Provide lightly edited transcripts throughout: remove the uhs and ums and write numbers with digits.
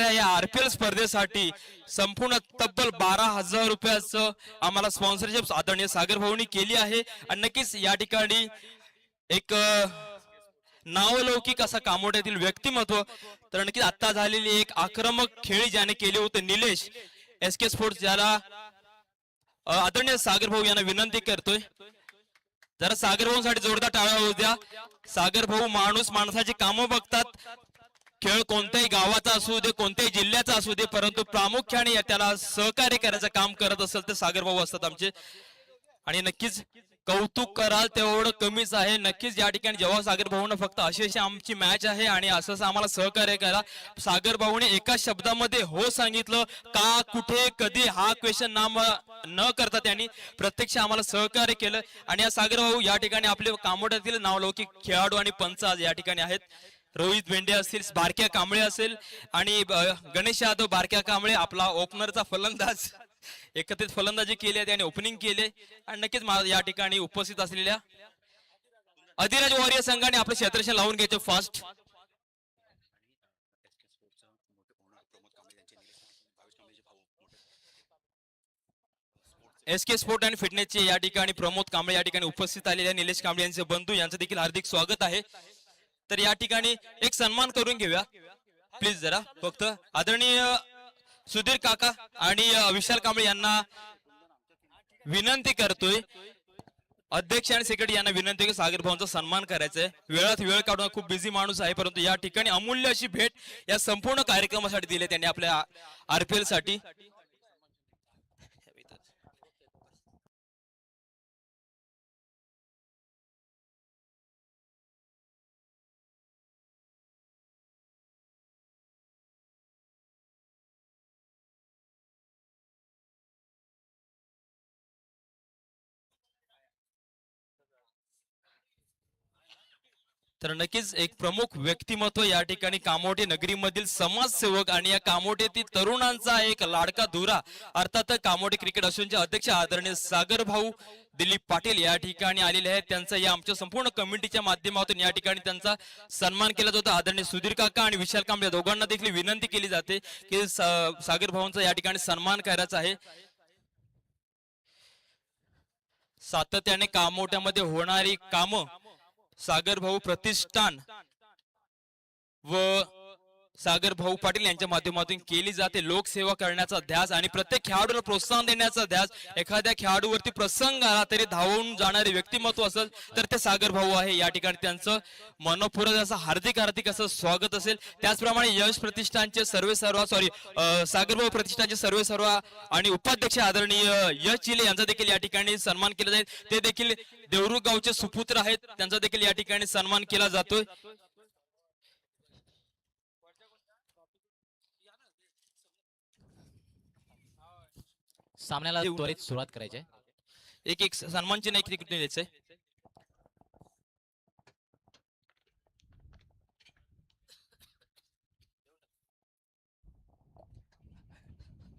या आरपीएल स्पर्धेसाठी संपूर्ण तब्बल 12,000 रुपयाचं आम्हाला स्पॉन्सरशिप आदरणीय सागर भाऊनी केली आहे आणि नक्कीच या ठिकाणी एक नावलौकिक असा कामोड्यातील व्यक्तिमत्व तर नक्कीच आता झालेली एक आक्रमक खेळी ज्याने केले होते निलेश एसके स्पोर्ट्स, ज्याला आदरणीय सागर भाऊ यांना विनंती करतोय जरा सागर भाऊसाठी जोरदार टाळ्या होऊ द्या। सागर भाऊ माणूस माणसाची कामं बघतात, खेळ कोणत्याही गावाचा असू दे कोणत्याही जिल्ह्याचा असू दे, परंतु प्रामुख्याने त्याला सहकार्य करायचं काम करत असेल तर सागर भाऊ असतात आमचे। आणि नक्कीच कौतुक कराल तेवढं कमीच आहे। नक्कीच या ठिकाणी जेव्हा सागर भाऊने फक्त अशी आमची मॅच आहे आणि असंच आम्हाला सहकार्य करा, सागर भाऊने एका शब्दामध्ये हो सांगितलं, का कुठे कधी हा क्वेश्चन नाम न करता त्यांनी प्रत्यक्ष आम्हाला सहकार्य केलं। आणि या सागर भाऊ या ठिकाणी आपले कामोड्यातील नावलौकिक खेळाडू आणि पंच आज या ठिकाणी आहेत। रोहित भेंडे असतील, बारक्या कांबळे असेल आणि गणेश यादव बारक्या कांबळे आपला ओपनरचा फलंदाज एकत्रित फलंदाजी केली आहे, त्याने ओपनिंग केले। आणि नक्कीच या ठिकाणी उपस्थित असलेल्या अधिराज वॉरियर संघाने आपले क्षेत्ररक्षण लावून घ्यायचे फास्ट। एसके स्पोर्ट आणि फिटनेसचे या ठिकाणी प्रमोद कांबळे या ठिकाणी उपस्थित आलेले निलेश कांबळे यांचे बंधू यांचं देखील हार्दिक स्वागत आहे। तर या ठिकाणी एक सन्मान करून घेऊया प्लीज जरा फक्त। आदरणीय सुधीर काका आणि विशाल कांबळे यांना विनंती करतोय, अध्यक्ष आणि सेक्रेटरी यांना विनंती की सागर भाऊंचा सन्मान करायचा आहे। वेळात वेळ काढून खूप बिझी माणूस आहे, परंतु या ठिकाणी अमूल्य अशी भेट या संपूर्ण कार्यक्रमासाठी दिली त्यांनी आपल्या आरपीएल साठी। तर नक्कीच एक प्रमुख व्यक्तिमत्व या ठिकाणी कामोठे नगरीमधील समाजसेवक आणि या कामोठेतील तरुणांचा एक लाडका धुरा अर्थात कामोठे क्रिकेट असोसिएशनचे अध्यक्ष आदरणीय सागर भाऊ दिलीप पाटील या ठिकाणी आलेले आहेत। त्यांचा या आमच्या संपूर्ण कमिटीच्या माध्यमातून या ठिकाणी त्यांचा सन्मान केला जातो। आदरणीय सुधीर काका आणि विशाल कांबळे दोघांना देखील विनंती केली जाते की सागर भाऊंचा या ठिकाणी सन्मान करायचा आहे। सातत्याने कामोठ्यामध्ये होणारी कामं सागर भाऊ प्रतिष्ठान व सागर भाऊ पाटील यांच्या माध्यमातून केली जाते। लोकसेवा करण्याचा ध्यास आणि प्रत्येक खेळाडूला प्रोत्साहन देण्याचा ध्यास। एखाद्या खेळाडूवरती प्रसंग आला तरी धावून जाणारे व्यक्तिमत्व असेल तर ते सागर भाऊ आहे। या ठिकाणी त्यांचं मनपूर्वक असं हार्दिक हार्दिक असं स्वागत असेल। त्याचप्रमाणे यश प्रतिष्ठानचे सागर भाऊ प्रतिष्ठानचे सर्व आणि उपाध्यक्ष आदरणीय यश चिले यांचा देखील या ठिकाणी सन्मान केला जाईल। ते देखील देवरुख गावचे सुपुत्र आहेत, त्यांचा देखील या ठिकाणी सन्मान केला जातोय। सामन्याला त्वरित सुरुवात करायची आहे। एक सन्मानची नाही क्रिकेट द्यायचंय।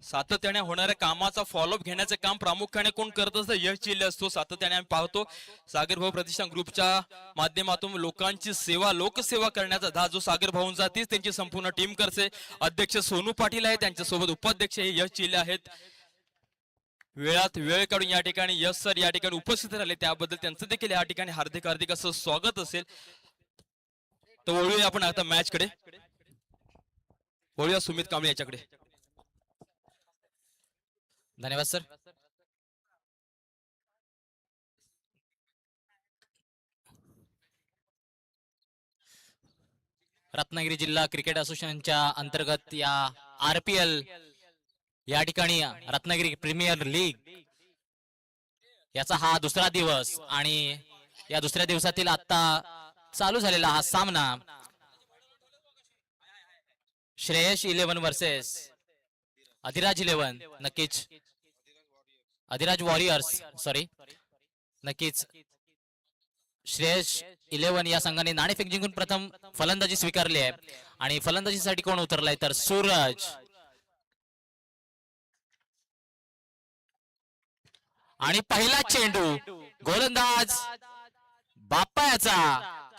सातत्याने होणाऱ्या कामाचा फॉलोअप घेण्याचं काम प्रामुख्याने कोण करत असतं, यश चिल्ले असतो। सातत्याने आम्ही पाहतो सागर भाऊ प्रतिष्ठान ग्रुपच्या माध्यमातून लोकांची सेवा लोकसेवा करण्याचा धास जो सागर भाऊंचा तीच त्यांची संपूर्ण टीम करते। अध्यक्ष सोनू पाटील आहे, त्यांच्यासोबत उपाध्यक्ष हे यश चिल्ले आहेत। वेळात वेळ काढून या ठिकाणी यश सर या ठिकाणी उपस्थित राहिले, त्याबद्दल त्यांचं देखील या ठिकाणी हार्दिक हार्दिक असं स्वागत असेल। तर वळूया आपण आता मॅच कडे, वळूया सुमित कांबळे याच्याकडे। धन्यवाद सर। रत्नागिरी जिल्हा क्रिकेट असोसिएशनच्या अंतर्गत या आरपीएल या ठिकाणी रत्नागिरी प्रीमियर लीग याचा हा दुसरा दिवस आणि या दुसऱ्या दिवसातील आता चालू झालेला हा सामना श्रेयस 11 वर्सेस अधिराज 11 नक्कीच अधिराज वॉरियर्स नक्कीच श्रेयस 11 या संघाने नाणेफेक जिंकून प्रथम फलंदाजी स्वीकारली आहे आणि फलंदाजीसाठी कोण उतरलाय तर सूरज आणि पहिला चेंडू गोलंदाज बाप्पा याचा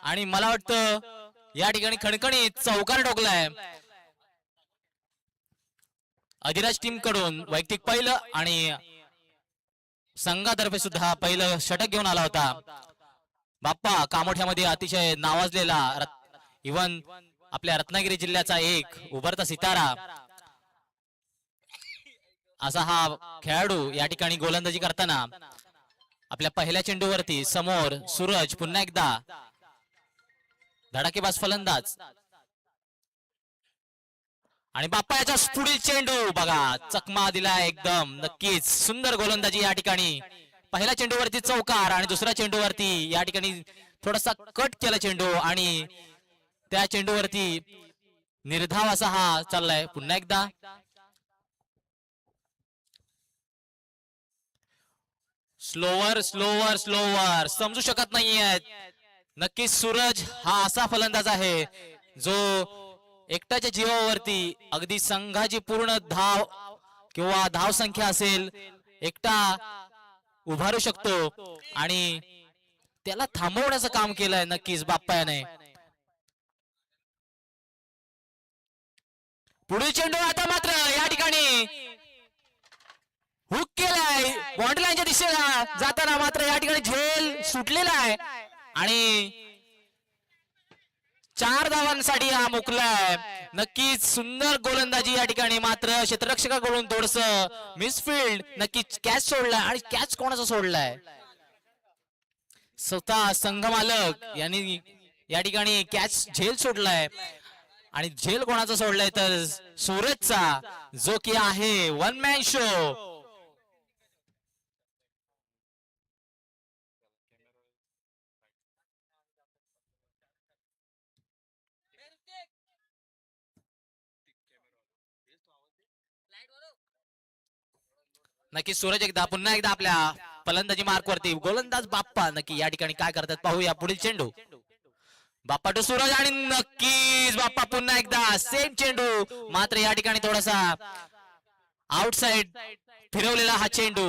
आणि मला वाटतं या ठिकाणी खणखणीत चौकार ठोकलाय अधिराज टीम कडून वैयक्तिक पहिलं आणि संघातर्फे सुद्धा पहिलं षटक घेऊन आला होता बाप्पा. कामोठ्यामध्ये अतिशय नावाजलेला इवन आपल्या रत्नागिरी जिल्ह्याचा एक उभरता सितारा असा हा खेळाडू या ठिकाणी गोलंदाजी करताना आपल्या पहिल्या चेंडूवरती समोर सूरज पुन्हा एकदा धडाकेबाज फलंदाज आणि बाप्पा याचा पुढील चेंडू बघा चकमा दिला एकदम. नक्कीच सुंदर गोलंदाजी या ठिकाणी. पहिल्या चेंडूवरती चौकार आणि दुसऱ्या चेंडूवरती या ठिकाणी थोडासा कट केला चेंडू आणि त्या चेंडूवरती निर्धाव असा हा चाललाय. पुन्हा एकदा स्लोवर स्लोवर स्लोवर समजू शकत नाहीये. नक्कीच सूरज हा असा फलंदाज आहे जो एकट्याच्या जीवावरती अगदी संघाची पूर्ण धाव किंवा धाव संख्या असेल एकटा उभारू शकतो आणि त्याला थांबवण्याचं काम केलंय नक्कीच बाप्पा याने. पुढील चेंडू आता मात्र या ठिकाणी हुक केलाय बॉन्ड लाईनच्या दिशेला जाताना मात्र या ठिकाणी झेल सुटलेला आहे आणि 4 धावांसाठी हा मुकलाय. नक्कीच सुंदर गोलंदाजी या ठिकाणी. मात्र क्षेत्ररक्षकाकडून थोडस मिसफिल्ड. नक्कीच कॅच सोडलाय आणि कॅच कोणाचा सोडलाय स्वतः संघ मालक यांनी या ठिकाणी कॅच झेल सोडलाय आणि झेल कोणाचा सोडलाय तर सूरजचा जो की आहे वन मॅन शो. नक्की सूरज पुन्हा एकदा आपल्या फलंदाजी मार्क वरती. गोलंदाज बाप्पा नक्की या ठिकाणी काय करतात पाहूया. पुढील चेंडू बाप्पा टू सूरज आणि नक्कीच बाप्पा पुन्हा एकदा सेम चेंडू. मात्र या ठिकाणी थोडासा आउटसाइड फिरवलेला हा चेंडू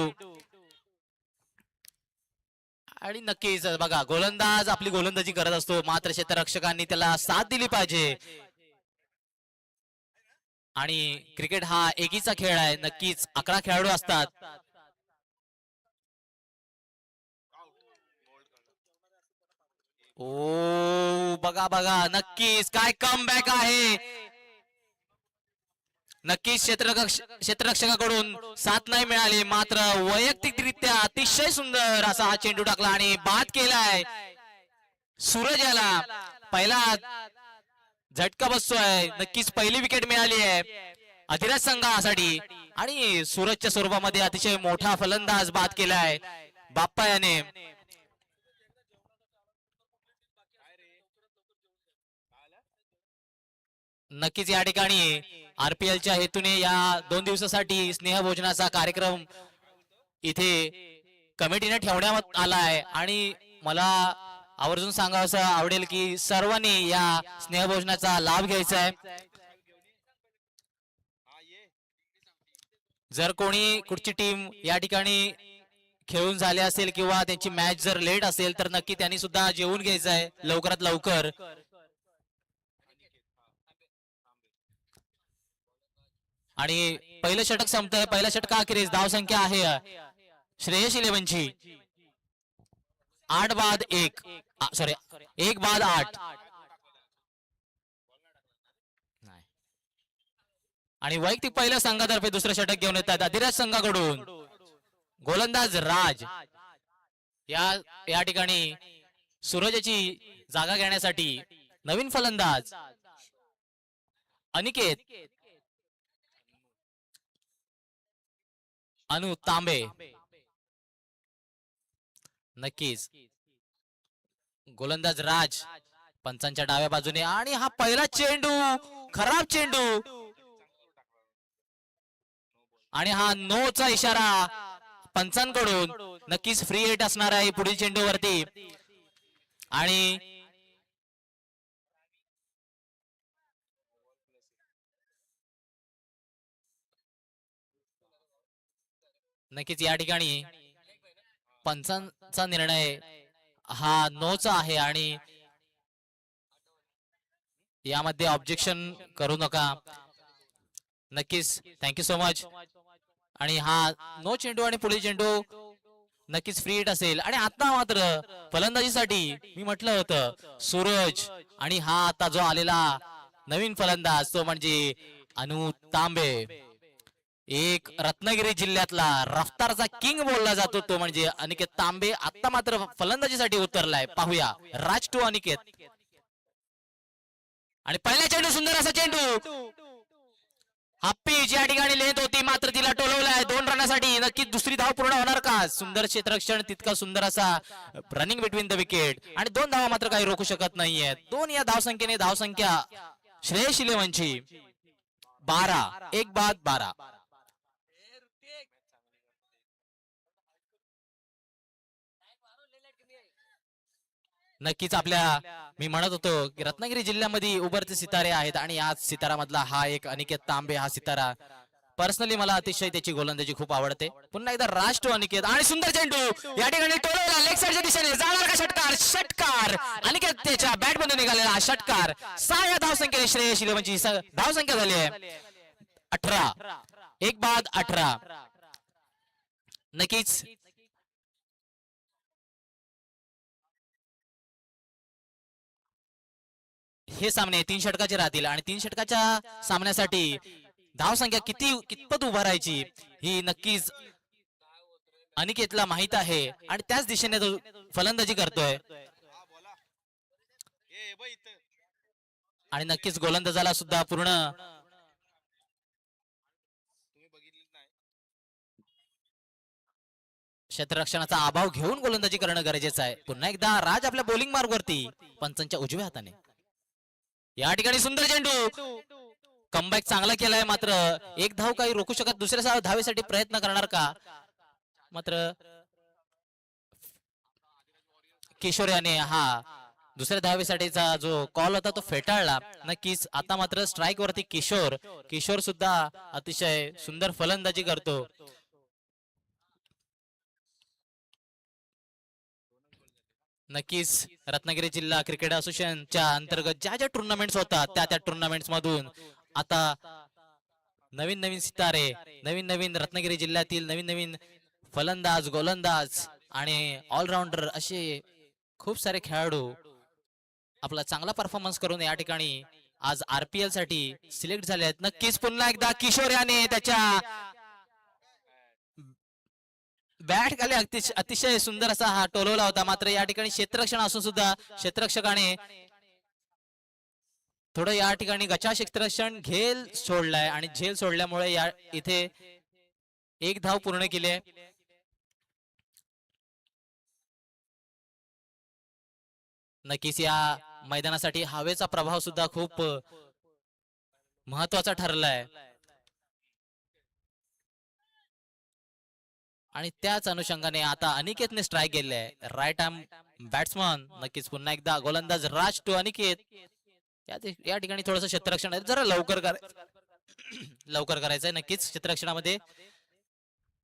आणि नक्कीच बघा गोलंदाज आपली गोलंदाजी करत असतो मात्र क्षेत्ररक्षकांनी त्याला साथ दिली पाहिजे. आणि क्रिकेट हा एकीचा खेळ आहे. नक्कीच 11 खेळाडू असतात. ओ बघा बघा नक्कीच काय कमबॅक आहे. नक्कीच क्षेत्ररक्षकाकडून साथ नाही मिळाली मात्र वैयक्तिकरित्या अतिशय सुंदर असा हा चेंडू टाकला आणि बाद केलाय सूरज याला. पहिला झटका बसतोय. नक्कीच पहिली विकेट मिळाली आहे अधिराज संघासाठी आणि सूरजच्या स्वरूपामध्ये अतिशय मोठा फलंदाज बाद केलाय बाप्पा याने. नक्कीच या ठिकाणी आरपीएलच्या हेतूने या 2 दिवसासाठी स्नेहभोजनाचा कार्यक्रम इथे कमिटीने ठेवण्यात आलाय आणि मला आवर्जून सांगावं आवडेल की सर्वांनी या स्नेहभोजनाचा लाभ घ्यायचा आहे. जर कोणी कुठची टीम या ठिकाणी खेळून झाले असेल किंवा त्यांची मॅच जर लेट असेल तर नक्की त्यांनी सुद्धा जेवून घ्यायचं आहे लवकरात लवकर. आणि पहिलं षटक संपतंय. पहिल्या षटकाअखेरीस धाव संख्या आहे श्रेयस 11ची 8 बाद 1 सॉरी 1 बाद 8 आणि वैयक्तिक पहिल्या संघातर्फे दुसरं षटक घेऊन येतात अधिराज संघाकडून गोलंदाज राज. या ठिकाणी सूरजची जागा घेण्यासाठी नवीन फलंदाज अनिकेत अनु तांबे. नक्कीच गोलंदाज राज पंचांच्या डाव्या बाजूने आणि हा पहिला चेंडू खराब चेंडू आणि हा नोचा इशारा पंचांकडून. नक्कीच फ्री हिट असणार आहे पुढील चेंडूवरती आणि नक्कीच या ठिकाणी पंचांचा निर्णय हा नोचा आहे आणि यामध्ये ऑब्जेक्शन करू नका. नक्कीच थँक्यू सो मच. आणि हा नो चेंडू आणि पुढील चेंडू नक्कीच फ्री हिट असेल. आणि आता मात्र फलंदाजीसाठी मी म्हटलं होतं सूरज, आणि हा आता जो आलेला नवीन फलंदाज तो म्हणजे अनु तांबे, एक रत्नागिरी जिल्ह्यातला रफ्तारचा किंग बोलला जातो तो म्हणजे अनिकेत तांबे आता मात्र फलंदाजीसाठी उतरलाय. पाहूया राज टू अनिकेत. आणि पहिला चेंडू सुंदर असा चेंडू, हा पिच या ठिकाणी लेत होती मात्र तिला टोलवलाय 2 रनासाठी. नक्कीच दुसरी धाव पूर्ण होणार का? सुंदर क्षेत्ररक्षण, तितका सुंदर असा रनिंग बिटवीन द विकेट, आणि 2 धावा मात्र काही रोखू शकत नाहीयेत. 2 या धावसंख्येने धावसंख्या श्रेयस इलेव्हनची 12, 1 बाद 12. नक्कीच आपल्या मी म्हणत होतो की रत्नागिरी जिल्ह्यामध्ये उभरते सितारे आहेत, आणि याच सितारामधला हा एक अनिकेत तांबे हा सितारा. पर्सनली मला अतिशय त्याची गोलंदाजी खूप आवडते. पुन्हा एकदा राज टू अनिकेत, आणि सुंदर चेंडू या ठिकाणी टोलवला लेग साईडच्या दिशेने. जाणार का षटकार? षटकार अनिकेत त्याच्या बॅट मधून निघालेला हा षटकार. 6 या धावसंख्येने श्रेयस इलेव्हनची धावसंख्या झाली आहे 18, 1 बाद 18. नक्कीच हे सामने 3 षटकाचे राहतील, आणि 3 षटकाच्या सामन्यासाठी धावसंख्या कितपत उभारायची ही नक्कीच अनिकेतला माहित आहे, आणि त्याच दिशेने तो फलंदाजी करतोय. आणि नक्कीच गोलंदाजाला सुद्धा पूर्ण क्षेत्ररक्षणाचा अभाव घेऊन गोलंदाजी करणं गरजेचं आहे. पुन्हा एकदा राज आपल्या बॉलिंग मार्गवरती पंचांच्या उजव्या हाताने. या ठिकाणी सुंदर चेंडू, कमबॅक चांगला केलाय मात्र 1 धाव काही रोखू शकत. दुसऱ्या धावेसाठी प्रयत्न करणार का? मात्र किशोर याने हा दुसऱ्या धावेसाठीचा जो कॉल होता तो फेटाळला. नक्कीच आता मात्र स्ट्राईक वरती किशोर सुद्धा अतिशय सुंदर फलंदाजी करतो. नक्कीच रत्नागिरी जिल्हा क्रिकेट असोसिएशनच्या अंतर्गत ज्या टुर्नामेंट्स होतात त्या टुर्नामेंट्स मधून आता नवीन सितारे, नवीन रत्नागिरी जिल्ह्यातील नवीन फलंदाज, गोलंदाज आणि ऑलराऊंडर असे खूप सारे खेळाडू आपला चांगला परफॉर्मन्स करून या ठिकाणी आज आरपीएल साठी सिलेक्ट झाले आहेत. नक्कीच पुन्हा एकदा किशोर याने त्याच्या बॅट खाली अतिशय सुंदर असा हा टोलवला होता. मात्र या ठिकाणी क्षेत्ररक्षण असून सुद्धा क्षेत्ररक्षकाने थोडं या ठिकाणी गचा क्षेत्ररक्षण झेल सोडलाय, आणि झेल सोडल्यामुळे या इथे 1 धाव पूर्ण केली. नक्कीच या मैदानासाठी हवेचा प्रभाव सुद्धा खूप महत्वाचा ठरलाय, आणि त्याच अनुषंगाने आता अनिकेतने स्ट्राईक केले. Right arm batsman. नक्कीच पुन्हा एकदा गोलंदाज राज टू अनिकेत. या ठिकाणी थोडस क्षेत्ररक्षण जरा लवकर करायचंय. नक्कीच क्षेत्ररक्षणामध्ये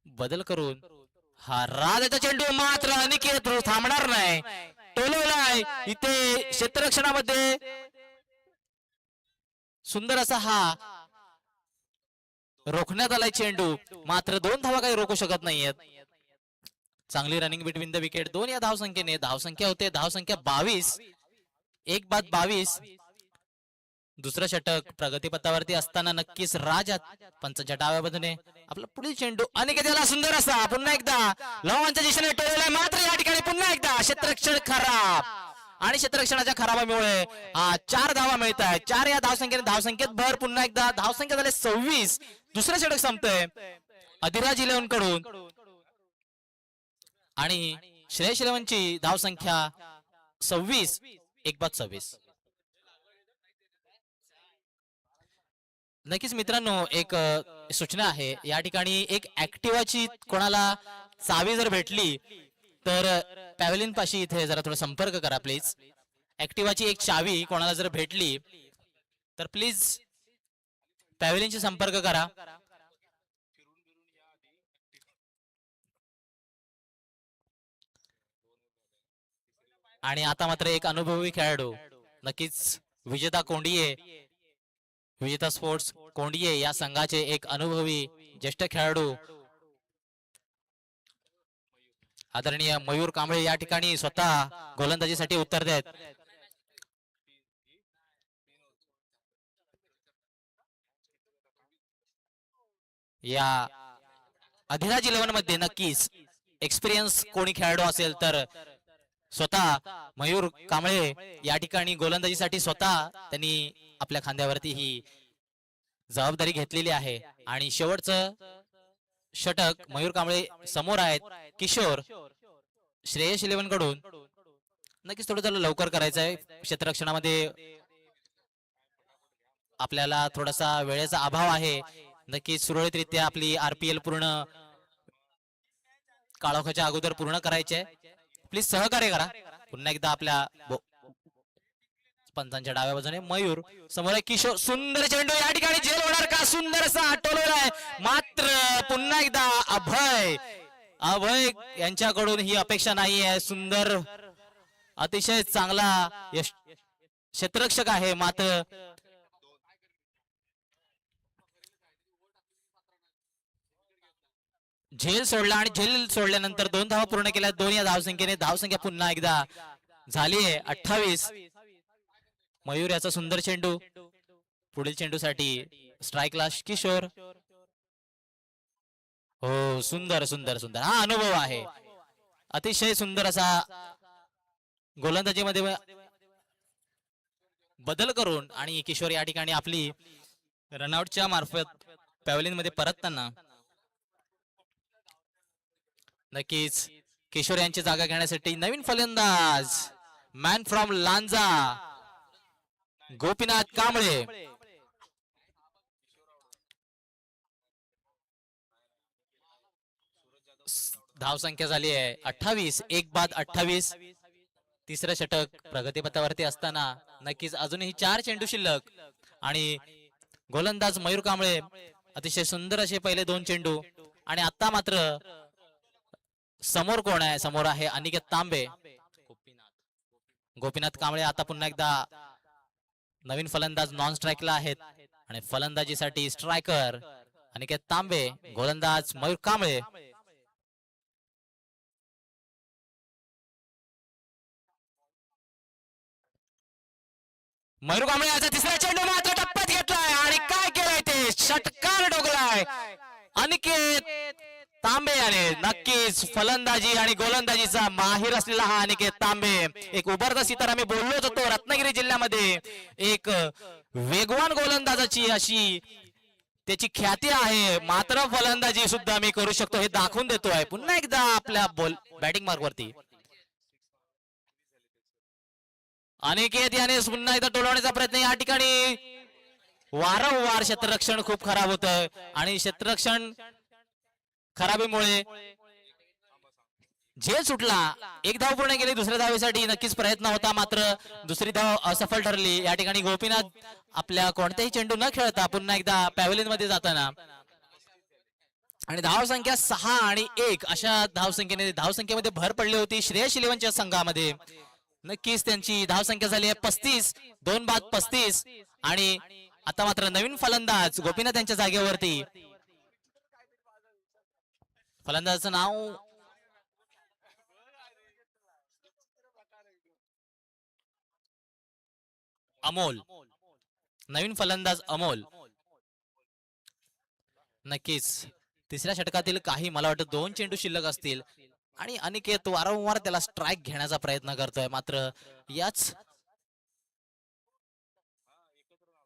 बदल करून हा राजाचा चेंडू मात्र अनिकेत थांबणार नाही, टोलवलाय. इथे क्षेत्ररक्षणामध्ये सुंदर असा हा रोखण्यात आलाय चेंडू, मात्र 2 धावा काही रोखू शकत नाहीयेत. चांगली रनिंग बिटवीन द विकेट. 2 या धावसंख्येने धावसंख्या होते 22, 1 बाद 22. दुसरं षटक प्रगतीपथावरती असताना नक्कीच राज पंचांच्या डाव्या बाजूने आपला पुढील चेंडू अनिकेतला सुंदर असा पुन्हा एकदा लॉनच्या दिशेने टोलवलाय. मात्र या ठिकाणी पुन्हा एकदा क्षेत्ररक्षण खराब, आणि क्षेत्ररक्षणाच्या खराबामुळे 4 धावा मिळत आहेत. 4 या धावसंख्येत भर. पुन्हा एकदा धावसंख्या झाली 26. दुसरं षटक संपतंय अधिराज इलेव्हन कडून, आणि श्रेयस इलेव्हनची धावसंख्या 26, 1 बाद 26. नक्कीच मित्रांनो एक सूचना आहे. या ठिकाणी एक ऍक्टिवाची कोणाला चावी जर भेटली तर पॅव्हलियन पाशी इथे जरा थोडा संपर्क करा प्लीज. ऍक्टिवाची एक चावी कोणाला जर भेटली तर प्लीज पॅव्हलियनशी संपर्क करा. आणि आता मात्र एक अनुभवी खेळाडू नक्कीच विजेता कोंडिये, विजेता स्पोर्ट्स कोंडिये या संघाचे एक अनुभवी ज्येष्ठ खेळाडू आदरणीय मयूर कांबळे या ठिकाणी स्वतः गोलंदाजीसाठी उत्तर देत. या अधिराज 11 मध्ये नक्कीच एक्सपिरियन्स कोणी खेळाडू असेल तर स्वतः मयूर कांबळे या ठिकाणी गोलंदाजीसाठी स्वतः त्यांनी आपल्या खांद्यावरती ही जबाबदारी घेतलेली आहे. आणि शेवटचं षटक मयूर कांबळे समोर आहेत. किशोर श्रेयस 11 कडून नक्कीच थोडं त्याला लवकर करायचं आहे. क्षेत्ररक्षणामध्ये आपल्याला थोडासा वेळेचा अभाव आहे. नक्कीच सुरळीतरित्या आपली आरपीएल पूर्ण काळोखाच्या अगोदर पूर्ण करायचे. प्लीज सहकार्य करा. पुन्हा एकदा आपल्या पंचांच्या डाव्या बाजूने मयूर समोर आहे. किशोर सुंदर चेंडू या ठिकाणी झेल होणार का? सुंदर असा आटवलेला आहे. मात्र पुन्हा एकदा अभय अभय यांच्याकडून ही अपेक्षा नाही आहे. सुंदर अतिशय चांगला क्षेत्ररक्षक आहे. मात्र झेल सोडला आणि झेल सोडल्यानंतर 2 धावा पूर्ण केल्या. 2 या धावसंख्येने धावसंख्या पुन्हा एकदा झाली आहे 28. मयूर याचा सुंदर चेंडू पुढील चेंडूसाठी स्ट्राईकला किशोर. हो सुंदर सुंदर सुंदर हा अनुभव आहे. अतिशय सुंदर असा गोलंदाजीमध्ये बदल करून आणि किशोर या ठिकाणी आपली रनआउटच्या मार्फत पॅव्हलियन मध्ये परतताना नक्कीच किशोर यांची जागा घेण्यासाठी नवीन फलंदाज मॅन फ्रॉम लांजा गोपीनाथ कांबळे. धावसंख्या झाली आहे 28. 1 बाद 28. तिसरं षटक प्रगतीपथावरती असताना नक्कीच अजूनही 4 चेंडू शिल्लक आणि गोलंदाज मयूर कांबळे अतिशय सुंदर असे पहिले 2 चेंडू. आणि आता मात्र समोर कोण आहे? समोर आहे अनिकेत तांबे. गोपीनाथ कांबळे आता पुन्हा एकदा नवीन फलंदाज नॉन स्ट्राईकला आहेत आणि फलंदाजीसाठी स्ट्रायकर अनिकेत तांबे, गोलंदाज मयूर कांबळे. मयूर कांबळे याचा तिसरा चेंडू मात्र टप्प्यात घेतलाय आणि काय केलंय ते षटकार डोकलाय अनिकेत तांबे याने. नक्कीच फलंदाजी आणि गोलंदाजीचा माहिर असलेला हा अनिकेत तांबे एक उभरता सितारा. मी बोललोच होतो रत्नागिरी जिल्ह्यामध्ये एक वेगवान गोलंदाजाची अशी त्याची ख्याती आहे. मात्र फलंदाजी सुद्धा मी करू शकतो हे दाखवून देतोय पुन्हा एकदा आपल्या बॅटिंग मार्क वरती. अनिकेत याने पुन्हा एकदा टोलवण्याचा प्रयत्न. या ठिकाणी वारंवार क्षेत्ररक्षण खूप खराब होत आणि क्षेत्ररक्षण खराबीमुळे झेल सुटला. 1 धाव पूर्ण केली. दुसऱ्या धावेसाठी नक्कीच प्रयत्न होता मात्र दुसरी धाव असफल ठरली. या ठिकाणी गोपीनाथ आपल्या कोणत्याही चेंडू न खेळता पुन्हा एकदा पॅव्हलियन मध्ये जाताना आणि धावसंख्या 6 आणि 1 अशा धावसंख्येमध्ये भर पडली होती श्रेयस 11च्या संघामध्ये. नक्कीच त्यांची धावसंख्या झाली आहे 35. 2 बाद 35. आणि आता मात्र नवीन फलंदाज गोपीनाथ यांच्या जागेवरती. फलंदाजाचं नाव अमोल. नवीन फलंदाज अमोल. नक्कीच तिसऱ्या षटकातील काही मला वाटतं 2 चेंडू शिल्लक असतील आणि अनिकेत वारंवार त्याला स्ट्राईक घेण्याचा प्रयत्न करतोय. मात्र याच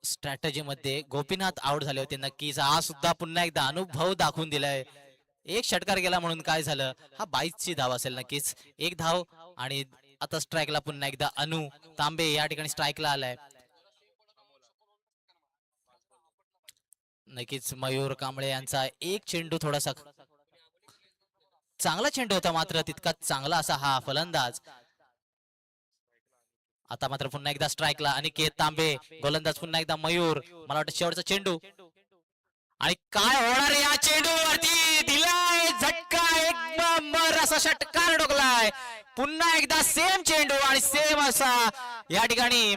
स्ट्रॅटेजी मध्ये गोपीनाथ आउट झाले होते. नक्कीच हा सुद्धा पुन्हा एकदा अनुभव दाखवून दिलाय. 1 षटकार गेला म्हणून काय झालं? हा 22ची धाव असेल नक्कीच. 1 धाव आणि आता स्ट्राईकला पुन्हा एकदा अनु तांबे या ठिकाणी स्ट्राईकला आलाय. नक्कीच मयूर कांबळे यांचा 1 चेंडू थोडासा चांगला चेंडू होता मात्र तितका चांगला असा हा फलंदाज. आता मात्र पुन्हा एकदा स्ट्राईकला अनिकेत तांबे, गोलंदाज पुन्हा एकदा मयूर. मला वाटतं शेवटचा चेंडू आणि काय होणार या चेंडूवरती दिलाय झटका. 1 नंबर असा षटकार डोकलाय. पुन्हा एकदा सेम चेंडू आणि सेम असा या ठिकाणी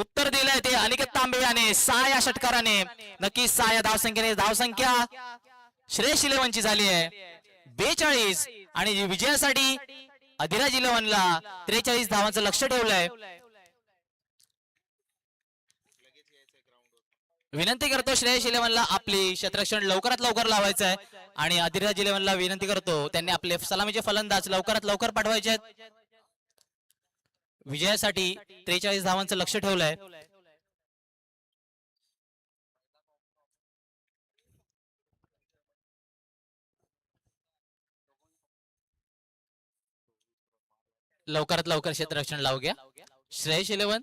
उत्तर दिलंय ते अनिकेत तांबे याने 6 या षटकाराने. नक्कीच 6 या धावसंख्येने धावसंख्या श्रेयस इलेव्हनची झाली आहे 42 आणि विजयासाठी अधिराज इलेव्हनला 43 धावांचं लक्ष ठेवलंय. विनंती करतो श्रेयस इलेव्हनला आपली क्षेत्ररक्षण लवकरात लवकर लावायचं आहे आणि अधिराज इलेव्हनला विनंती करतो त्यांनी आपले सलामीचे फलंदाज लवकरात लवकर पाठवायचे आहेत. विजयासाठी 43 धावांचं लक्ष ठेवलंय. लवकरात लवकर क्षेत्ररक्षण लावू घ्या श्रेयस इलेव्हन.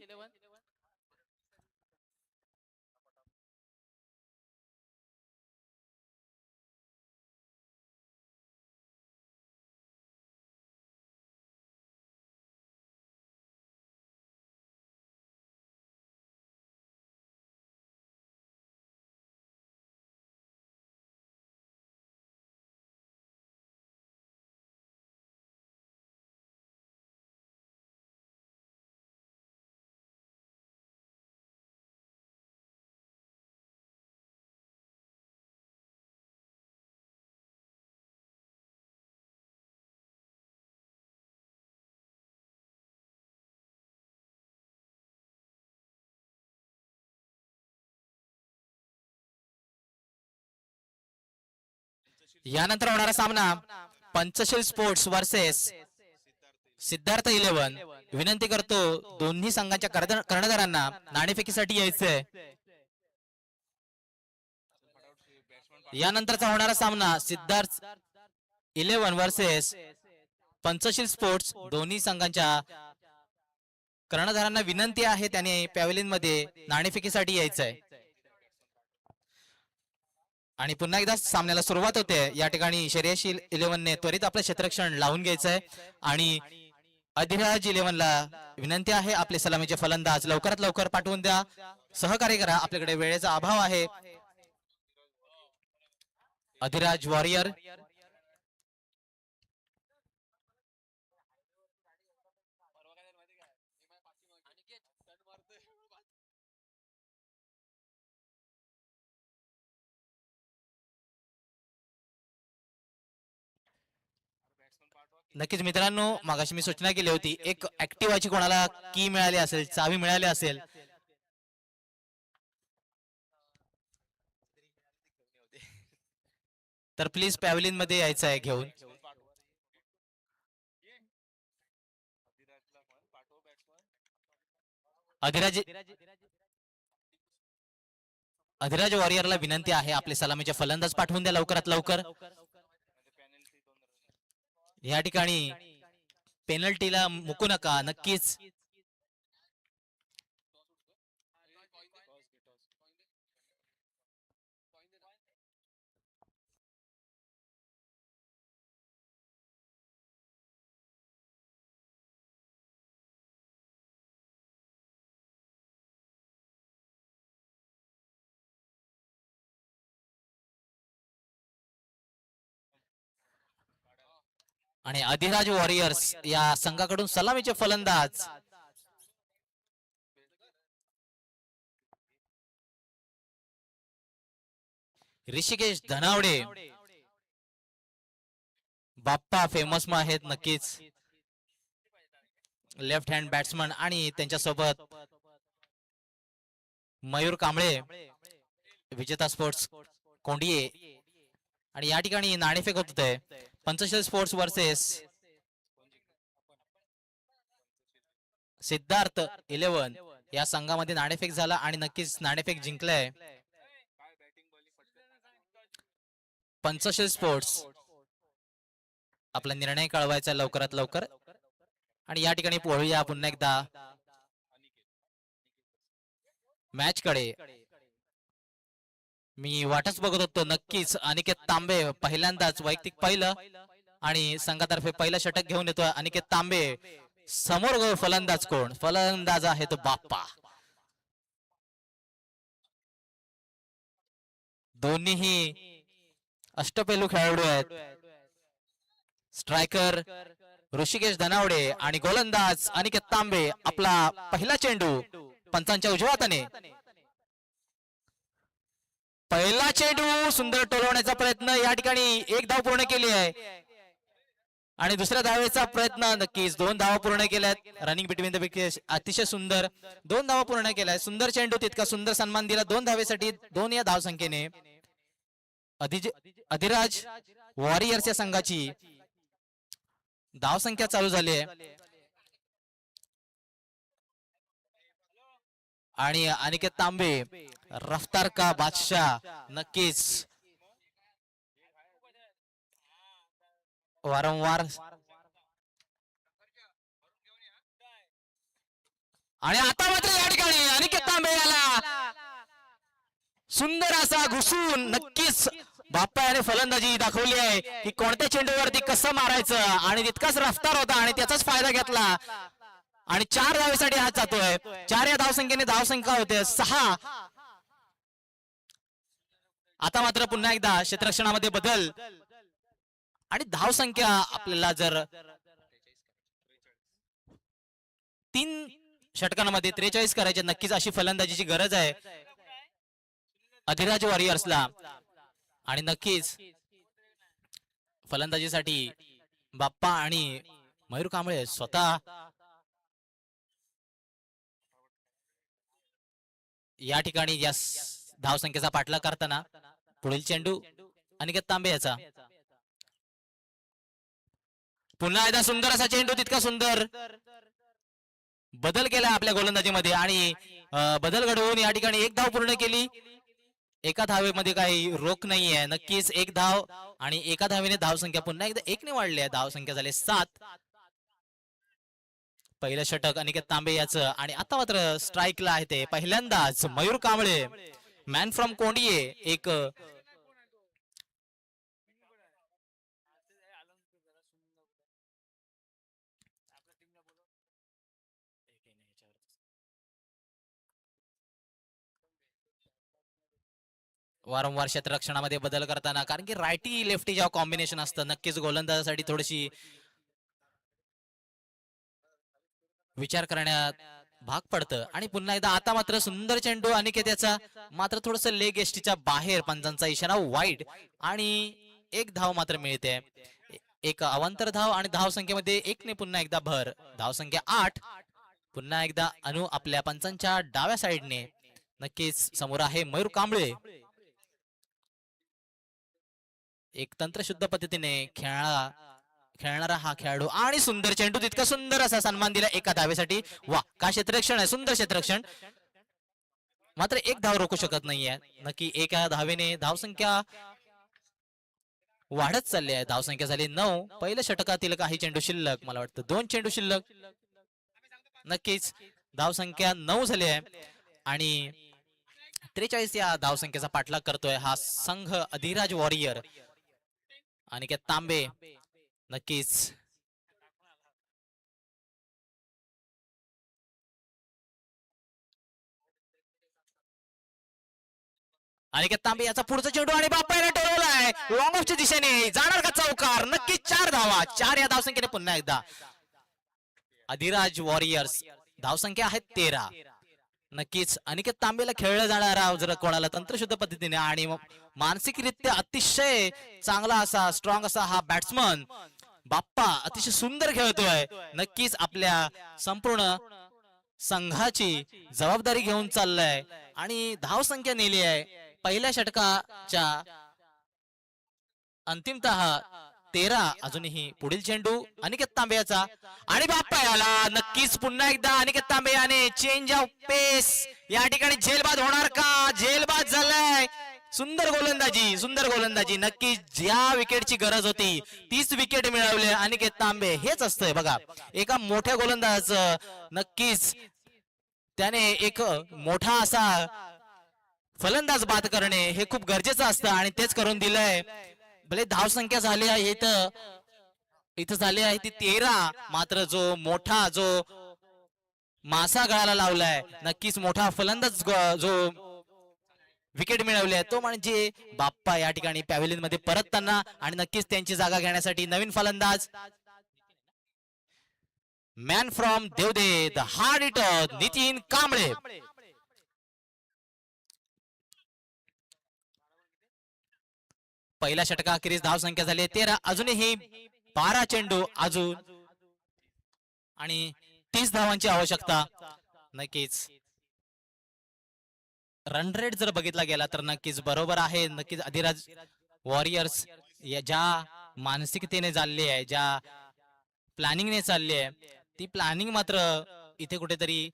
यानंतर होणारा सामना Panchsheel sports versus Siddharth eleven. विनंती करतो दोन्ही संघांच्या कर्णधारांना नाणेफेकीसाठी यायचंय. यानंतरचा होणारा सामना Siddharth eleven versus Panchsheel sports. दोन्ही संघांच्या कर्णधारांना विनंती आहे त्याने पॅव्हलियन मध्ये नाणेफेकीसाठी यायचंय. आणि पुन्हा एकदा सामन्याला सुरुवात होते. या ठिकाणी श्रेयस इलेव्हनने त्वरित आपलं क्षेत्ररक्षण लावून घ्यायचंय आणि अधिराज इलेव्हनला विनंती आहे आपले सलामीचे फलंदाज लवकरात लवकर पाठवून द्या. सहकार्य करा आपल्याकडे वेळेचा अभाव आहे. अधिराज वॉरियर नक्कीच मित्रांनो मागाशी मी सूचना केली होती एक ऍक्टिव्हाची कोणाला की मिळाली असेल चावी मिळाली असेल तर प्लीज पॅव्हलियन मध्ये यायचं आहे घेऊन. अधिराज वॉरियरला विनंती आहे आपले सलामीचे फलंदाज पाठवून द्या लवकरात लवकर. या ठिकाणी पेनल्टीला मुकू नका. नक्कीच आणि अधिराज वॉरियर्स या संघाकडून सलामीचे फलंदाज ऋषिकेश धनावडे. बाप्पा फेमस आहेत नक्कीच लेफ्ट हँड बॅट्समन आणि त्यांच्यासोबत मयूर कांबळे विजेता स्पोर्ट्स कोंडिये. आणि या ठिकाणी नाणेफेक होत आहे Panchsheel sports versus Siddharth eleven. या संघामध्ये नाणेफेक झाला आणि नक्कीच नाणेफेक जिंकलाय पंचशील स्पोर्ट्स. आपला निर्णय कळवायचा लवकरात लवकर. आणि या ठिकाणी पोहूया पुन्हा एकदा मॅच कडे. मी वाटच बघत होतो नक्कीच अनिकेत तांबे पहिल्यांदाच वैयक्तिक पहिलं आणि संघातर्फे पहिलं षटक घेऊन येतोय अनिकेत तांबे. समोर फलंदाज कोण? फलंदाज आहे तो बाप्पा. दोन्हीही अष्टपैलू खेळाडू आहेत. स्ट्रायकर ऋषिकेश धनावडे आणि गोलंदाज अनिकेत तांबे. आपला पहिला चेंडू पंचांच्या उजव्या हाताने. पहिला चेंडू सुंदर टोलवण्याचा प्रयत्न, या ठिकाणी एक धाव पूर्ण केली आहे आणि दुसऱ्या धावेचा प्रयत्न, नक्कीच 2 धावा पूर्ण केल्यात. रनिंग बिटवीन द विकेट अतिशय सुंदर, 2 धावा पूर्ण केल्या. सुंदर चेंडू, तितका सुंदर सन्मान दिला 2 धावेसाठी. 2 या धाव संख्येने अधिराज वॉरियर्स या संघाची धाव संख्या चालू झाली आहे. आणि अनिकेत तांबे, रफ्तार का बादशाह, नक्कीच वारंवार. आणि आता मात्र या ठिकाणी अनिकेत तांबे याला सुंदर असा घुसून, नक्कीच बाप्पा याने फलंदाजी दाखवली आहे की कोणत्या चेंडूवरती कसं मारायचं, आणि तितकाच रफ्तार होता आणि त्याचाच फायदा घेतला. आणि 4 धावेसाठी हात जातोय. 4 या धावसंख्येने धावसंख्या होते 6. आता मात्र पुन्हा एकदा क्षेत्ररक्षणामध्ये बदल आणि धावसंख्या आपल्याला जर 3 षटकांमध्ये 43 करायचे, नक्कीच अशी फलंदाजीची गरज आहे अधिराज वॉरियर्सला. आणि नक्कीच फलंदाजीसाठी बाप्पा आणि मयूर कांबळे स्वतः या ठिकाणी या धावसंख्येचा पाठलाग करताना. पुढील चेंडू अनिकेत तांबे याचा. पुन्हा एकदा सुंदर असा चेंडू, तितका सुंदर बदल केला आपल्या गोलंदाजीमध्ये आणि बदल घडवून या ठिकाणी 1 धाव पूर्ण केली. एका धावेमध्ये काही रोख नाहीये, नक्कीच 1 धाव आणि एका धावेने धावसंख्या पुन्हा एकदा 1 ने वाढली आहे. धावसंख्या झाली 7. पहिलं षटक अनिकेत तांबे याचं. आणि आता मात्र स्ट्राईकला आहे ते पहिल्यांदाच मयूर कांबळे, मॅन फ्रॉम कोंडिये. एक वारंवार क्षेत्ररक्षणामध्ये बदल करताना, कारण की रायटी लेफ्टी जेव्हा कॉम्बिनेशन असतं, नक्कीच गोलंदाजासाठी थोडीशी विचार करण्यात भाग पडतं. आणि पुन्हा एकदा आता मात्र सुंदर चेंडू अनिकेत याचा, मात्र थोडस लेग एसटीच्या बाहेर, पंचांचा इशारा वाईड आणि 1 धाव मात्र मिळते. एक अवांतर धाव आणि धाव संख्येमध्ये 1 ने पुन्हा एकदा भर. धावसंख्या 8. पुन्हा एकदा अनु आपल्या पंचांच्या डाव्या साईडने. नक्कीच समोर आहे मयूर कांबळे, एक तंत्रशुद्ध पद्धतीने खेळणारा हा खेळाडू. आणि सुंदर चेंडू, तितका सुंदर असा सन्मान दिला एका धावेसाठी. वा, का क्षेत्ररक्षण आहे, सुंदर क्षेत्ररक्षण. मात्र 1 धाव रोखू शकत नाहीये. नक्की एका धावेने धावसंख्या वाढत चालली आहे. धावसंख्या झाली 9. पहिल्या षटकातील काही चेंडू शिल्लक, मला वाटतं 2 चेंडू शिल्लक. नक्कीच धावसंख्या 9 झाली आहे आणि 43 या धावसंख्येचा पाठलाग करतोय हा संघ अधिराज वॉरियर. अनिकेत तांबे, नक्कीच अनिकेत तांबे याचा पुढचा चेंडू आणि बाप्पाने टोलवलाय लॉंग ऑफच्या दिशेने. जाणार का चौकार? नक्कीच 4 धावा. 4 या धावसंख्येने पुन्हा एकदा अधिराज वॉरियर्स. धावसंख्या आहे 13. नक्कीच अनिकेत तांबेला खेळला जाणारा जर कोणाला तंत्रशुद्ध पद्धतीने आणि मानसिकरित्या अतिशय चांगला असा स्ट्रॉंग असा हा बॅट्समन बाप्पा अतिशय सुंदर खेळतोय. नक्कीच आपल्या संपूर्ण संघाची जबाबदारी घेऊन चाललाय आणि धावसंख्या नेली आहे. पहिल्या षटकाच्या अंतिमतः 13. अजूनही पुढील चेंडू अनिकेत तांबे याचा आणि बाप्पा याला. नक्कीच पुन्हा एकदा अनिकेत तांबे याने चेंज ऑफ पेस. या ठिकाणी झेलबाद होणार का? झेलबाद झालाय. सुंदर गोलंदाजी, सुंदर गोलंदाजी. नक्कीच ज्या विकेटची गरज होती तीच विकेट मिळवली अनिकेत तांबे. हेच असतंय बघा एका मोठ्या गोलंदाजाचं. नक्कीच त्याने एक मोठा असा फलंदाज बाद करणे हे खूप गरजेचं असतं आणि तेच करून दिलंय. भले धावसंख्या झाली आहे इथं झाली आहे ती 13. मात्र जो मोठा जो मासा गळाला लावलाय, नक्कीच मोठा फलंदाज जो विकेट मिळवली आहे तो म्हणजे बाप्पा. या ठिकाणी पॅव्हेलियन मध्ये परतताना आणि नक्कीच त्यांची जागा घेण्यासाठी नवीन फलंदाज man from Devde the hard hitter Nitin Kamble. पहिल्या षटकाखेरीज धाव संख्या झाली 13. अजूनही 12 चेंडू अजून आणि 30 धावांची आवश्यकता. नक्कीच रन रेट जर बघितला गेला तर नक्कीच बरोबर आहे. नक्कीच अधिराज वॉरियर्स ज्या मानसिकतेने चालली आहे, ज्या प्लॅनिंगने चालली आहे, ती प्लॅनिंग मात्र इथे कुठेतरी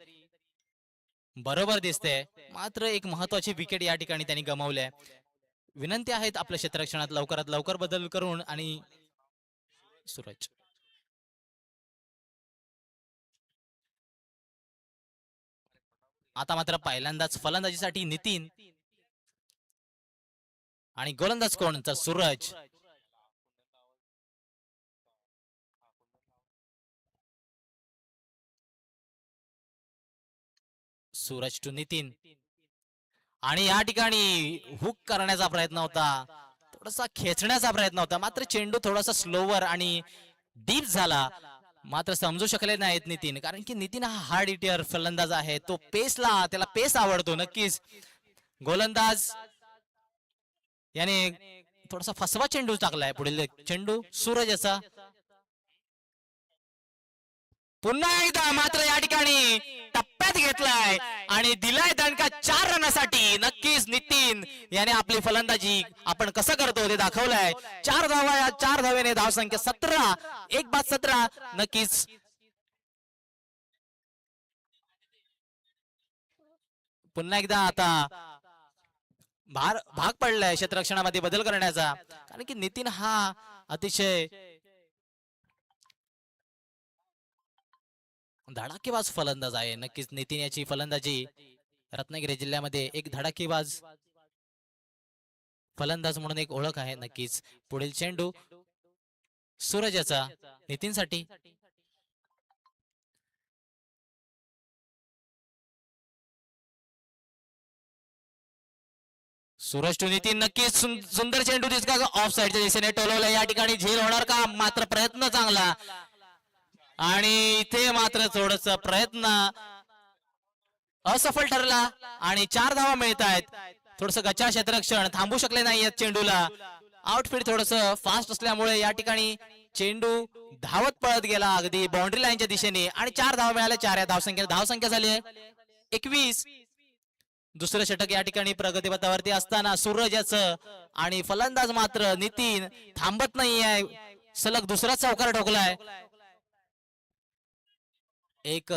बरोबर दिसते. मात्र एक महत्वाची विकेट या ठिकाणी त्यांनी गमावली आहे. विनंती आहेत आपल्या क्षेत्ररक्षणात लवकरात लवकर बदल करून आणि सूरज आता मात्र पहिल्यांदाच फलंदाजीसाठी नितीन आणि गोलंदाज कोण तर सूरज. सूरज टू नितीन आणि या ठिकाणी हुक करण्याचा प्रयत्न होता, थोडासा खेचण्याचा प्रयत्न होता, मात्र चेंडू थोडासा स्लोवर आणि डीप झाला. मात्र समजू शकले नाहीत नितीन, कारण की नितीन हा हार्ड हिटर फलंदाज आहे. तो त्याला पेस आवडतो. नक्कीच गोलंदाज याने थोडासा फसवा चेंडू टाकलाय. पुढील चेंडू सूरज याचा पुन्हा एकदा मात्र या ठिकाणी टप्प्यात घेतलाय आणि दिलाय दणका 4 रनासाठी. नक्कीच नितीन याने आपली फलंदाजी आपण कसं करतो ते दाखवलंय. 4 धावा, या 4 धावेने धावसंख्या 17, 1 बाद 17. नक्कीच पुन्हा एकदा आता भाग पडलाय क्षेत्ररक्षणामध्ये बदल करण्याचा, कारण की नितीन हा अतिशय धडाकेबाज फलंदाज आहे. नक्कीच नितीन याची फलंदाजी रत्नागिरी जिल्ह्यामध्ये एक धडाकेबाज फलंदाज म्हणून एक ओळख आहे. नक्कीच पुढील चेंडू सूरज याचा नितीनसाठी. सूरज टू नितीन नक्कीच सुंदर चेंडू दिसला ऑफ साईडच्या दिशेने टोलवला. या ठिकाणी झेल होणार का? मात्र प्रयत्न चांगला आणि इथे मात्र थोडस प्रयत्न असफल ठरला आणि 4 धावा मिळत आहेत. थोडस गच्चा क्षेत्ररक्षण थांबू शकले नाही चेंडूला. आउटफील्ड थोडस फास्ट असल्यामुळे या ठिकाणी चेंडू धावत पळत गेला अगदी बाउंड्री लाईनच्या दिशेने आणि 4 धावा मिळाल्या. 4 या धावसंख्या झाली आहे 21. दुसरं षटक या ठिकाणी प्रगतीपथावरती असताना सूरज याचं आणि फलंदाज मात्र नितीन थांबत नाहीये. सलग दुसरा चौकार ठोकलाय. एक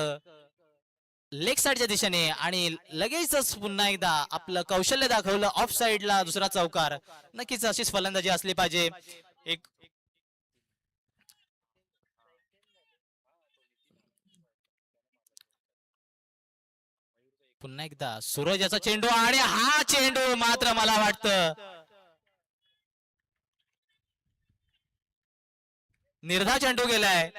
लेग साइडच्या दिशेने आणि लगेचच पुन्हा एकदा आपलं कौशल्य दाखवलं ऑफ साइडला दुसरा चौकार. नक्कीच अशीच फलंदाजी असली पाहिजे. एक पुन्हा एकदा सूरज याचा चेंडू आणि हा चेंडू मात्र मला वाटतं निर्धाव चेंडू गेलाय.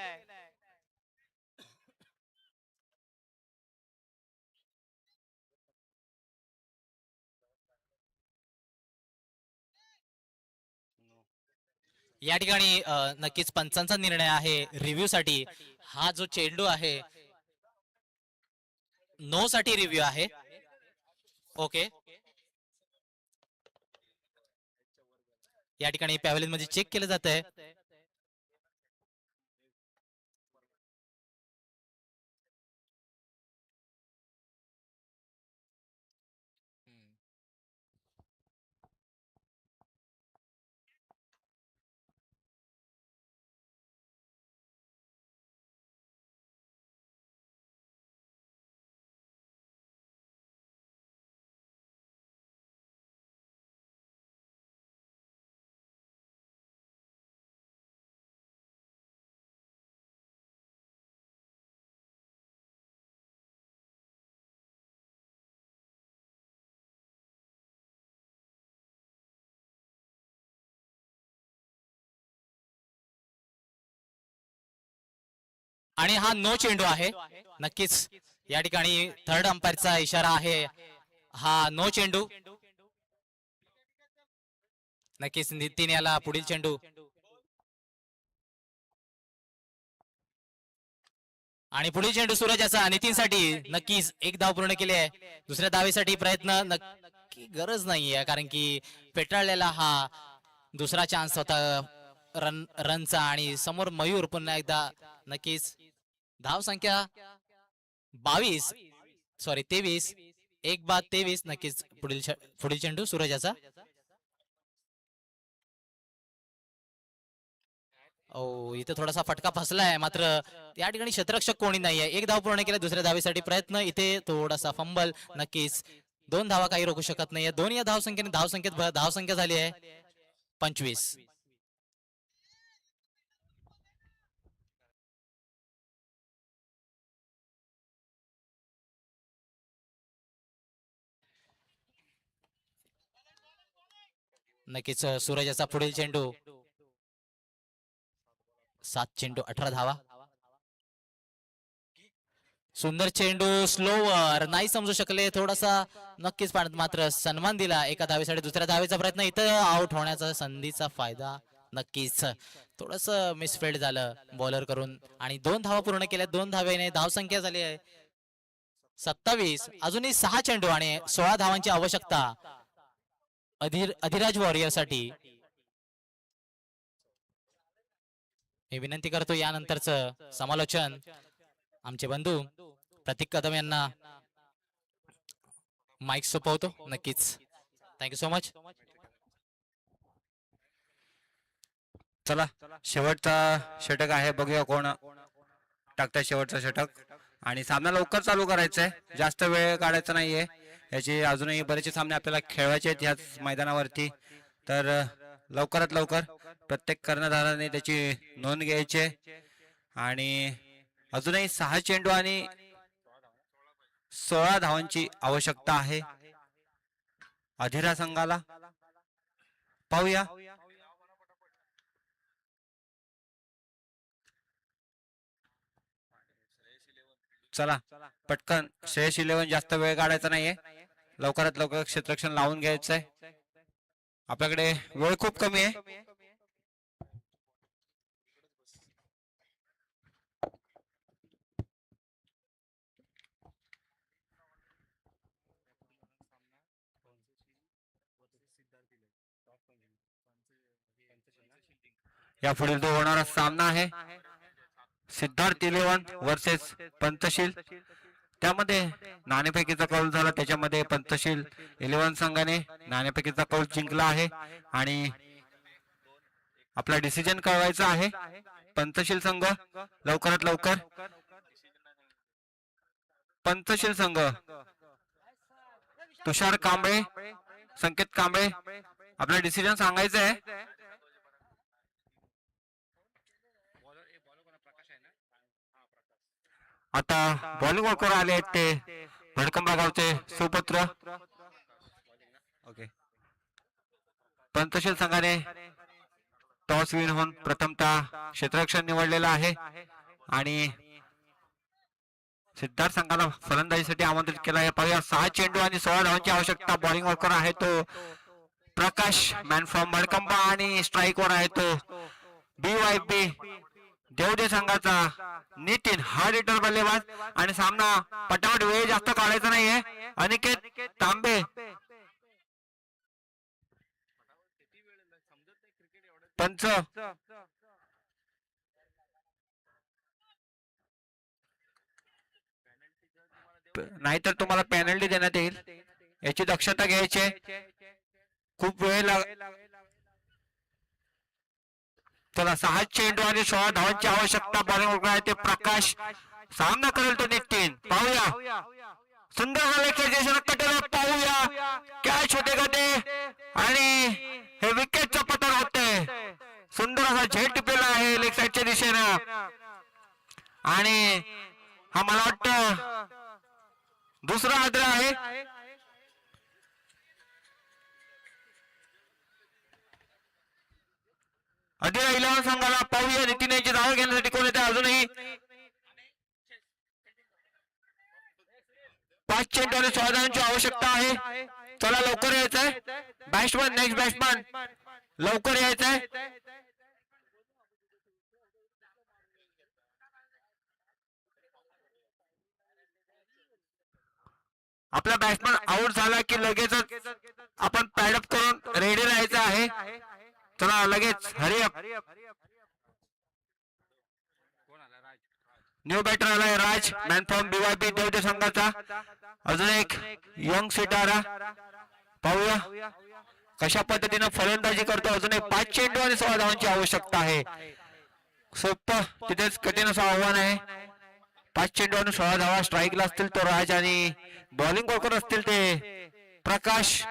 या ठिकाणी नक्कीच पंचांचा निर्णय आहे रिव्ह्यू साठी. हा जो चेंडू आहे नो साठी रिव्ह्यू आहे. ओके, या ठिकाणी पॅव्हलियन मध्ये चेक केलं जात आहे. आणि हा नो चेंडू आहे. नक्कीच या ठिकाणी थर्ड अंपायरचा इशारा आहे. हा नो चेंडू. नक्कीच नितीन याला पुढील चेंडू आणि पुढील चेंडू सूरजाचा नितीनसाठी नक्कीच एक धाव पूर्ण केली आहे. दुसऱ्या धावेसाठी प्रयत्न नक्की गरज नाहीये कारण की पेटाळलेला हा दुसरा चान्स होता रनचा आणि समोर मयूर पुन्हा एकदा नक्कीच धाव संख्या 23 एक बाद 23 नक्कीच पुढील चेंडू सूरजाचा. ओ इथे थोडासा फटका फसलाय मात्र या ठिकाणी क्षेत्ररक्षक कोणी नाहीये. एक धाव पूर्ण केले. दुसऱ्या धावेसाठी प्रयत्न इथे थोडासा फंबल. नक्कीच 2 धावा काही रोखू शकत नाहीये. दोन्ही या धावसंख्या झाली आहे 25. नक्कीच सूरजाचा पुढील चेंडू 7 चेंडू 18 धावा. सुंदर चेंडू स्लोवर नाही समजू शकले थोडासा नक्कीच मात्र सन्मान दिला एका धावेसाठी. दुसऱ्या धावेचा प्रयत्न इथं आउट होण्याचा संधीचा फायदा. नक्कीच थोडस मिसफिल्ड झालं बॉलर करून आणि 2 धावा पूर्ण केल्या. 2 धावेने धावसंख्या झाली आहे 27. अजूनही 6 चेंडू आणि 16 धावांची आवश्यकता अधिराज वॉरियर साठी. मी विनंती करतो यानंतरचं समालोचन आमचे बंधू प्रतीक कदम यांना माईक सोपवतो. नक्कीच थँक्यू सो मच. चला शेवटचा षटक आहे, बघूया कोण टाकताय शेवटचा षटक. आणि सामना लवकर चालू करायचा आहे, जास्त वेळ काढायचा नाहीये. याचे अजूनही बरेचसे सामने आपल्याला खेळवायचे आहेत ह्याच मैदानावरती. तर लवकरात लवकर प्रत्येक कर्णधाराने त्याची नोंद घ्यायची आहे. आणि अजूनही 6 चेंडू आणि 16 धावांची आवश्यकता आहे अधिरा संघाला. पाहूया चला पटकन. श्रेयस 11 जास्त वेळ काढायचा नाहीये, लवकरात लवकर क्षेत्ररक्षण लावून घ्यायचंय. आपल्याकडे वेळ खूप कमी आहे. या पुढील तो होणारा सामना आहे सिद्धार्थ 11 वर्सेस पंतशील. त्यामध्ये नाणेफेकीचा कौल झाला, त्याच्यामध्ये पंतशील 11 संघाने नाणेफेकीचा कौल जिंकला आहे. आणि आपला डिसिजन कळवायचा आहे. पंतशील संघ लवकरात लवकर. पंतशील संघ तुषार कांबळे, संकेत कांबळे, आपला डिसिजन सांगायचं आहे. आता बॉलिंग वर्कर आले आहेत ते भडकंबा गावचे सुपुत्र. ओके, पंतशील संघाने टॉस विन होऊन प्रथमतः क्षेत्ररक्षण निवडलेलं आहे. आणि सिद्धार्थ संघाला फलंदाजीसाठी आमंत्रित केलं आहे. पाहूया 6 चेंडू आणि 16 धावांची आवश्यकता. बॉलिंग वर्कर आहे तो प्रकाश मॅन फ्रॉम भडकंबा आणि स्ट्राईक वर आहे तो BYB देवदे संघाचा नितीन हार्ड हिटर बल्लेबाज. आणि सामना पटापट, वेळ जास्त काढायचा नाहीये. अनिकेत तांबे पंच. नाहीतर तुम्हाला पेनल्टी देण्यात येईल, याची दक्षता घ्यायची आहे. खूप वेळ चला 6 चेंडू आणि 16 धावांची आवश्यकता. बॉलिंग आहे ते प्रकाश, सामना करेल तो नितीन. पाहूया सुंदर कटेल, पाहूया कॅच होते का ते. आणि हे विकेटचं पतन होते. सुंदर असा झेल टिपलेला आहे लेग साईडच्या दिशेनं. आणि हा मला वाटतं दुसरा आदरा आहे. अधिरा 11 संघाला. पाहूया नितीन यांची धाव घेण्यासाठी कोण येते. अजूनही 5 चेंडू आणि 16 धावांची आवश्यकता आहे. चला लवकर यायचंय. बॅट्समन, नेक्स्ट बॅट्समन लवकर यायचंय. आपला बॅट्समन आउट झाला की लगेचच आपण पॅडअप करून रेडी राहायचं आहे. चला लगेच हरिअप. न्यू बॅटर आलाय राज, मॅन फ्रॉम BYB देवते संघाचा. अजून एक यंग सितारा, पाहूया कशा पद्धतीनं फलंदाजी करतो. अजून एक 5 चेंडू आणि 16 धावांची आवश्यकता आहे. सोपं तिथेच कठीण असं आव्हान आहे. 5 चेंडू आणि 16 धावा स्ट्राईकला असतील तो राज आणि बॉलिंग कोण असतील ते प्रकाश.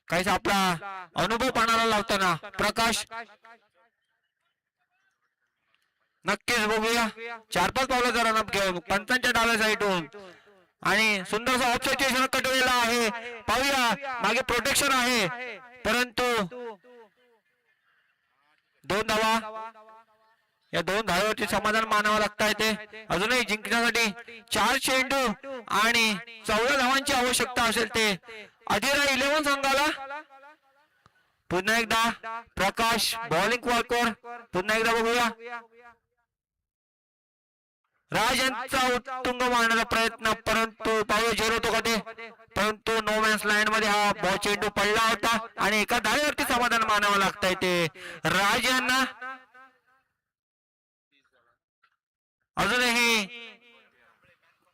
काहीच आपला अनुभव पाणाला लावताना प्रकाश. नक्कीच बघूया 4-5 पावलं जरा रन घेऊन पंचांच्या डाव्या साईडून आणि सुंदरसा ऑफ सिच्युएशन कटवलेला आहे. पाहूया मागे प्रोटेक्शन आहे परंतु 2 धावा. या 2 धावावरती समाधान मानावं लागतं ते. अजूनही जिंकण्यासाठी 4 चेंडू आणि 14 धावांची आवश्यकता असेल ते अधिरा 11 संघाला. पुन्हा एकदा प्रकाश बॉलिंग वर्कवर. पुन्हा एकदा बघूया राज यांचा उत्तुंग मारण्याचा प्रयत्न परंतु पाहूया झेल होतो का ते. परंतु नो मॅन्स लँड मध्ये हा बॉल चेंडू पडला होता आणि एका धावेवरती समाधान मानावं लागतंय ते राज यांना. अजूनही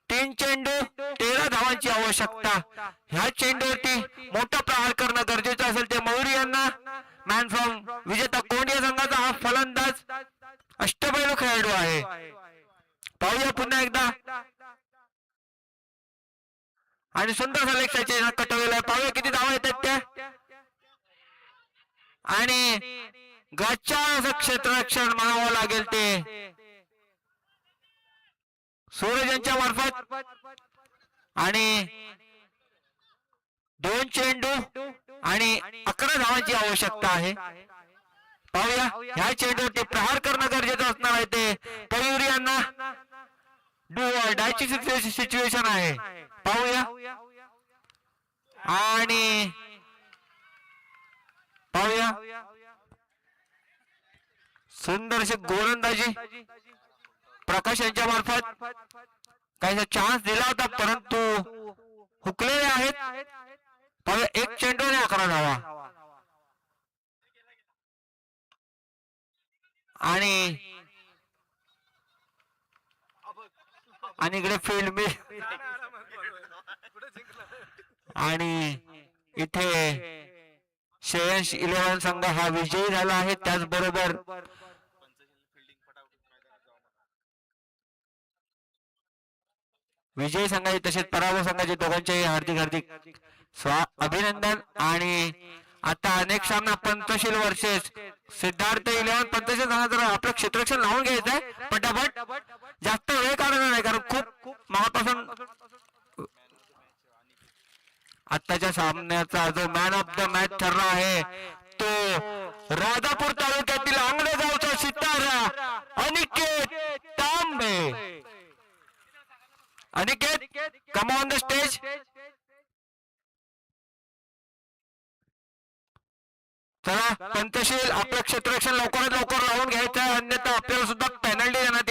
3 चेंडू 13 धावांची आवश्यकता. ह्या चेंडूवरती मोठा प्रहार करणं गरजेचं असेल ते मयुरी यांना. मॅन फ्रॉम विजेता कोंडिया संघाचा हा फलंदाज अष्टपैलू खेळाडू आहे. पाहूया पुन्हा एकदा आणि सुंदर लेग कटवलेला. पाहूया किती धावा येतात त्या आणि गच्चा क्षेत्ररक्षण म्हणावं लागेल ते सूरज यांच्या मार्फत. आणि 2 चेंडू आणि 11 धावांची आवश्यकता आहे. पाहूया ह्या चेंडूवरती प्रहार करणं गरजेचं असणार आहे ते मयुरी यांना. डायची सिच्युएशन आहे. पाहूया आणि पाहूया सुंदरशी गोलंदाजी प्रकाश यांच्या मार्फत. काही चान्स दिला होता परंतु हुकलेले आहेत. पाहूया 1 चेंडू आणि 11 धावा. आणि इकडे फील्ड मी आणि इथे श्रेयस 11 संघ हा विजयी झाला आहे. त्याचबरोबर विजयी संघाचे तसेच पराभव संघाचे दोघांचे हार्दिक अभिनंदन. आणि आता अनेक सामना पंचशील वर्सेस सिद्धार्थ 11 पंचशील जर आपलं क्षेत्ररक्षण लावून घ्यायचं आहे पटापट. जास्त वेळ काढणार नाही कारण खूप मगापासून आताच्या सामन्याचा जो मॅन ऑफ द मॅच ठरला आहे तो राजापूर तालुक्यातील आंगणे गावचा सितारा Aniket Tambe. Aniket come on the stage. चला पंचशील आपलं क्षेत्ररक्षण लवकरात लवकर लावून घ्यायचं आहे अन्यथा आपल्याला सुद्धा पेनल्टी देण्यात